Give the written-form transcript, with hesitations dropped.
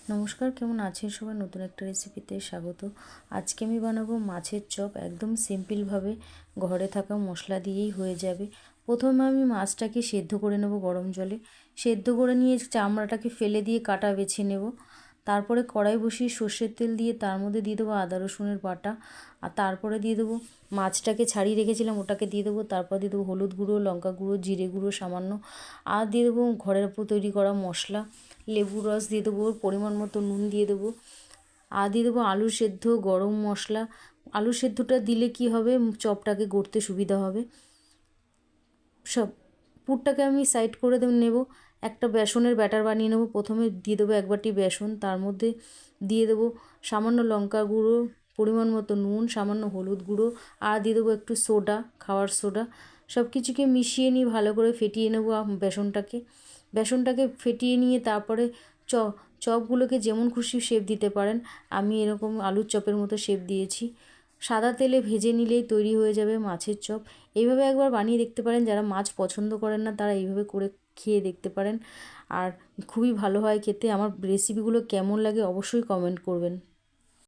নমস্কার, কেমন আছেন সবাই? নতুন একটা রেসিপিতে স্বাগত। আজকে আমি বানাবো মাছের চপ। একদম সিম্পলভাবে ঘরে থাকা মশলা দিয়েই হয়ে যাবে। প্রথমে আমি মাছটাকে সেদ্ধ করে নেব গরম জলে। সেদ্ধ করে নিয়ে চামড়াটাকে ফেলে দিয়ে কাটা বেছে নেব। তারপরে কড়াই বসিয়ে সর্ষের তেল দিয়ে তার মধ্যে দিয়ে দেবো আদা রসুনের বাটা। আর তারপরে দিয়ে দেবো মাছটাকে ছাড়িয়ে রেখেছিলাম, ওটাকে দিয়ে দেবো। তারপর দিয়ে দেবো হলুদ গুঁড়ো, লঙ্কা গুঁড়ো, জিরে গুঁড়ো সামান্য। আর দিয়ে দেবো ঘরের উপর তৈরি করা মশলা, লেবুর রস দিয়ে দেবো, পরিমাণ মতো নুন দিয়ে দেবো। আর দিয়ে দেবো আলু সেদ্ধ, গরম মশলা। আলু সেদ্ধটা দিলে কি হবে, চপটাকে গড়তে সুবিধা হবে। সব পুরটাকে আমি সাইড করে নেব। একটা বেসনের ব্যাটার বানিয়ে নেব। প্রথমে দিয়ে দেবো এক বাটি বেসন, তার মধ্যে দিয়ে দেবো সামান্য লঙ্কা গুঁড়ো, পরিমাণ মতো নুন, সামান্য হলুদ গুঁড়ো, আর দিয়ে দেবো একটু সোডা, খাওয়ার সোডা। সব কিছুকে মিশিয়ে নিয়ে ভালো করে ফেটিয়ে নেব বেসনটাকে ফেটিয়ে নিয়ে তারপরে চপগুলোকে যেমন খুশি শেপ দিতে পারেন। আমি এরকম আলুর চপের মতো শেপ দিয়েছি। সাদা তেলে ভেজে নিলেই তৈরি হয়ে যাবে মাছের চপ। এইভাবে একবার বানিয়ে দেখতে পারেন। যারা মাছ পছন্দ করেন না তারা এইভাবে করে খেয়ে দেখতে পারেন, আর খুবই ভালো হয় খেতে। আমার রেসিপিগুলো কেমন লাগে অবশ্যই কমেন্ট করবেন।